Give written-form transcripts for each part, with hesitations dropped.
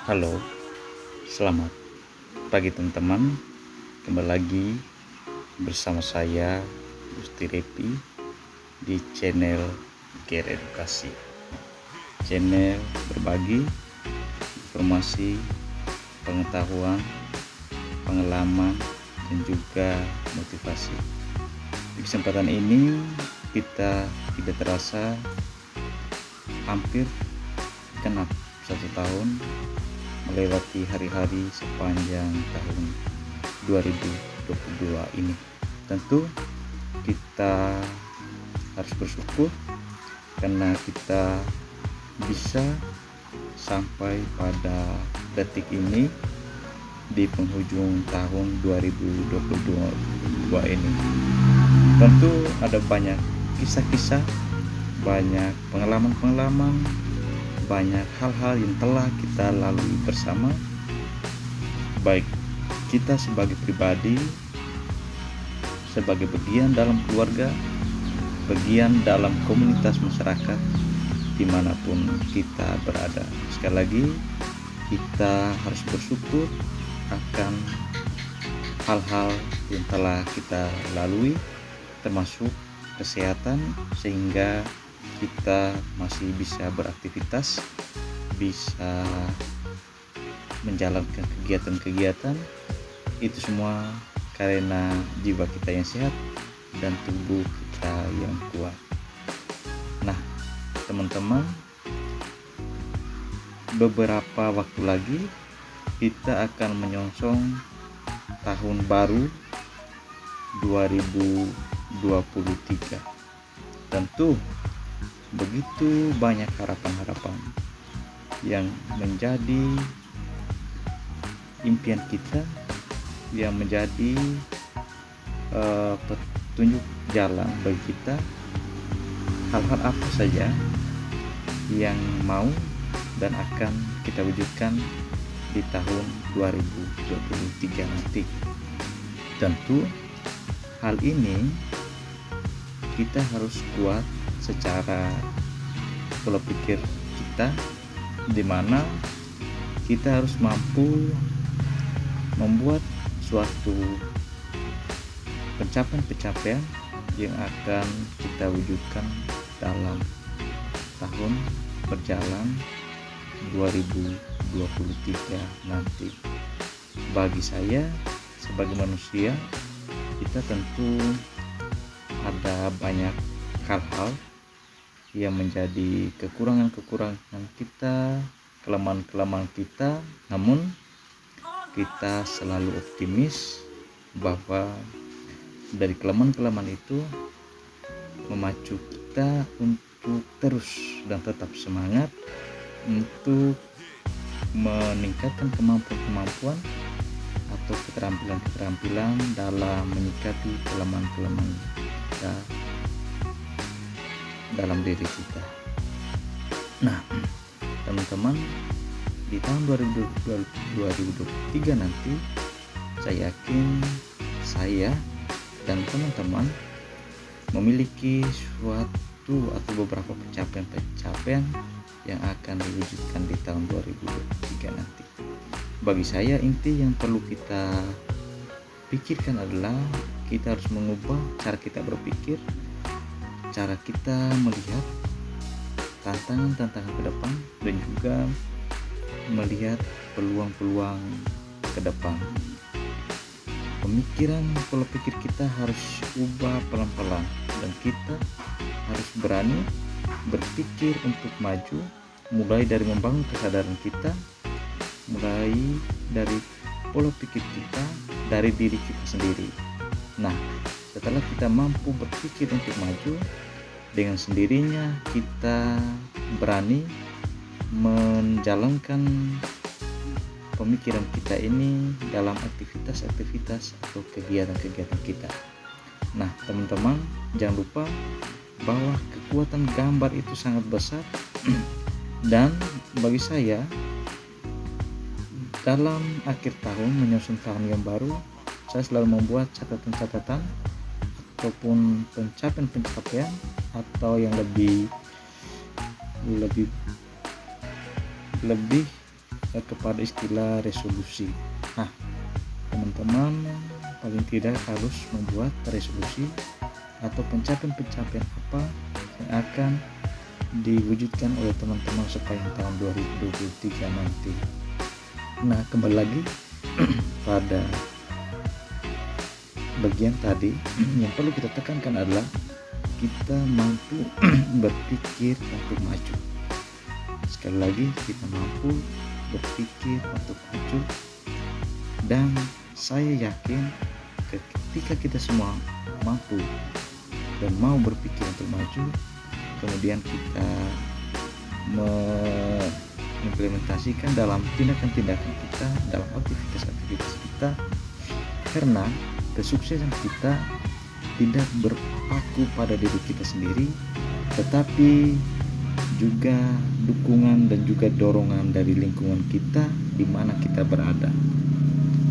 Halo, selamat pagi teman-teman. Kembali lagi bersama saya Gusti Repi di channel Care Edukasi. Channel berbagi informasi, pengetahuan, pengalaman, dan juga motivasi. Di kesempatan ini kita tidak terasa hampir genap 1 tahun melewati hari-hari sepanjang tahun 2022 ini. Tentu kita harus bersyukur karena kita bisa sampai pada detik ini di penghujung tahun 2022 ini. Tentu ada banyak kisah-kisah, banyak pengalaman-pengalaman, banyak hal-hal yang telah kita lalui bersama, baik kita sebagai pribadi, sebagai bagian dalam keluarga, bagian dalam komunitas masyarakat, dimanapun kita berada. Sekali lagi, kita harus bersyukur akan hal-hal yang telah kita lalui, termasuk kesehatan, sehingga kita masih bisa beraktivitas, bisa menjalankan kegiatan-kegiatan. Itu semua karena jiwa kita yang sehat dan tubuh kita yang kuat. Nah, teman-teman, beberapa waktu lagi kita akan menyongsong tahun baru 2023. Tentu begitu banyak harapan-harapan yang menjadi impian kita, yang menjadi petunjuk jalan bagi kita. Hal-hal apa saja yang mau dan akan kita wujudkan di tahun 2023 nanti. Tentu hal ini kita harus kuat secara pola pikir kita, di mana kita harus mampu membuat suatu pencapaian-pencapaian yang akan kita wujudkan dalam tahun berjalan 2023 nanti. Bagi saya sebagai manusia, kita tentu ada banyak hal-hal yang menjadi kekurangan-kekurangan kita, kelemahan-kelemahan kita, namun kita selalu optimis bahwa dari kelemahan-kelemahan itu memacu kita untuk terus dan tetap semangat untuk meningkatkan kemampuan-kemampuan atau keterampilan-keterampilan dalam menyikapi kelemahan-kelemahan kita dalam diri kita. Nah, teman-teman, di tahun 2023 nanti saya yakin saya dan teman-teman memiliki suatu atau beberapa pencapaian-pencapaian yang akan diwujudkan di tahun 2023 nanti. Bagi saya, inti yang perlu kita pikirkan adalah kita harus mengubah cara kita berpikir, cara kita melihat tantangan-tantangan ke depan, dan juga melihat peluang-peluang ke depan. Pemikiran, pola pikir kita harus ubah pelan-pelan, dan kita harus berani berpikir untuk maju, mulai dari membangun kesadaran kita, mulai dari pola pikir kita, dari diri kita sendiri. Nah, setelah kita mampu berpikir untuk maju, dengan sendirinya kita berani menjalankan pemikiran kita ini dalam aktivitas-aktivitas atau kegiatan-kegiatan kita. Nah, teman-teman, jangan lupa bahwa kekuatan gambar itu sangat besar dan bagi saya dalam akhir tahun menyusun tahun yang baru, saya selalu membuat catatan-catatan ataupun pencapaian-pencapaian atau yang lebih kepada istilah resolusi. Nah, teman-teman paling tidak harus membuat resolusi atau pencapaian-pencapaian apa yang akan diwujudkan oleh teman-teman sepanjang tahun 2023 nanti. Nah, kembali lagi pada bagian tadi, yang perlu kita tekankan adalah kita mampu berpikir untuk maju. Sekali lagi, kita mampu berpikir untuk maju, dan saya yakin ketika kita semua mampu dan mau berpikir untuk maju, kemudian kita mengimplementasikan dalam tindakan-tindakan kita, dalam aktivitas-aktivitas kita, karena kesuksesan kita tidak berpaku pada diri kita sendiri, tetapi juga dukungan dan juga dorongan dari lingkungan kita di mana kita berada.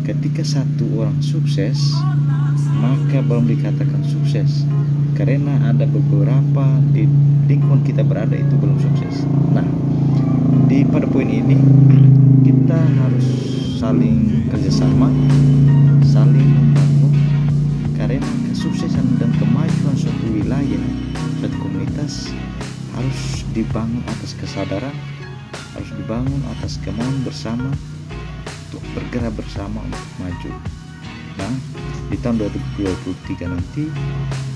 Ketika satu orang sukses, maka belum dikatakan sukses, karena ada beberapa di lingkungan kita berada itu belum sukses. Nah, pada poin ini kita harus saling kerjasama, saling membangun, karena kesuksesan dan kemajuan suatu wilayah, suatu komunitas harus dibangun atas kesadaran, harus dibangun atas kemauan bersama untuk bergerak bersama untuk maju. Nah, di tahun 2023 nanti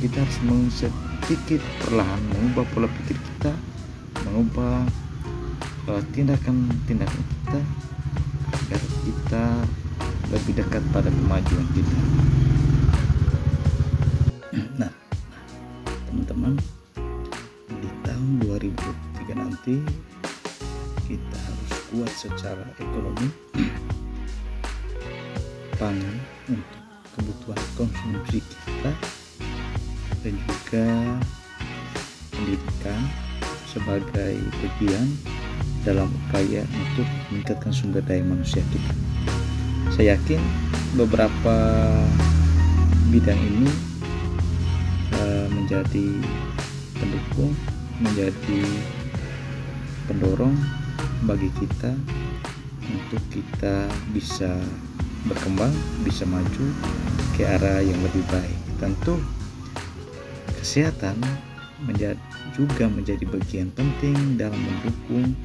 kita harus sedikit perlahan mengubah pola pikir kita, mengubah tindakan-tindakan kita agar kita lebih dekat pada kemajuan kita. Nah, teman-teman, di tahun 2023 nanti kita harus kuat secara ekonomi, pangan untuk kebutuhan konsumsi kita, dan juga pendidikan sebagai bagian dalam upaya untuk meningkatkan sumber daya manusia kita. Saya yakin beberapa bidang ini menjadi pendukung, menjadi pendorong bagi kita untuk kita bisa berkembang, bisa maju ke arah yang lebih baik. Tentu kesehatan juga menjadi bagian penting dalam mendukung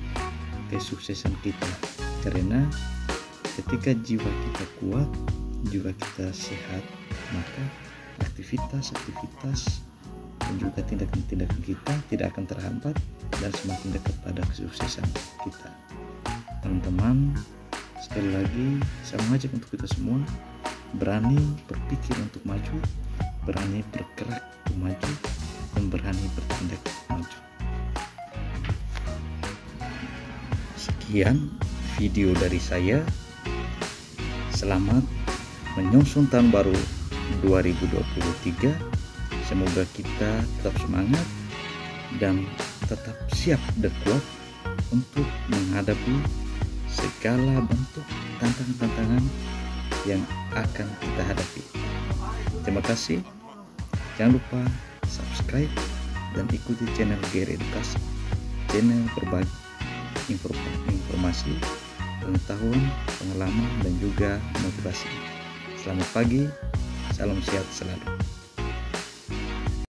kesuksesan kita, karena ketika jiwa kita kuat, jiwa kita sehat, maka aktivitas-aktivitas dan juga tindakan-tindakan kita tidak akan terhambat dan semakin dekat pada kesuksesan kita. Teman-teman, sekali lagi saya mengajak untuk kita semua berani berpikir untuk maju, berani bergerak untuk maju, dan berani bertindak maju. Sekian video dari saya. Selamat menyongsong tahun baru 2023. Semoga kita tetap semangat dan tetap siap dan kuat untuk menghadapi segala bentuk tantangan-tantangan yang akan kita hadapi. Terima kasih. Jangan lupa subscribe dan ikuti channel GR Edukasi, channel berbagi informasi, pengetahuan, pengalaman, dan juga motivasi. Selamat pagi, salam sehat selalu.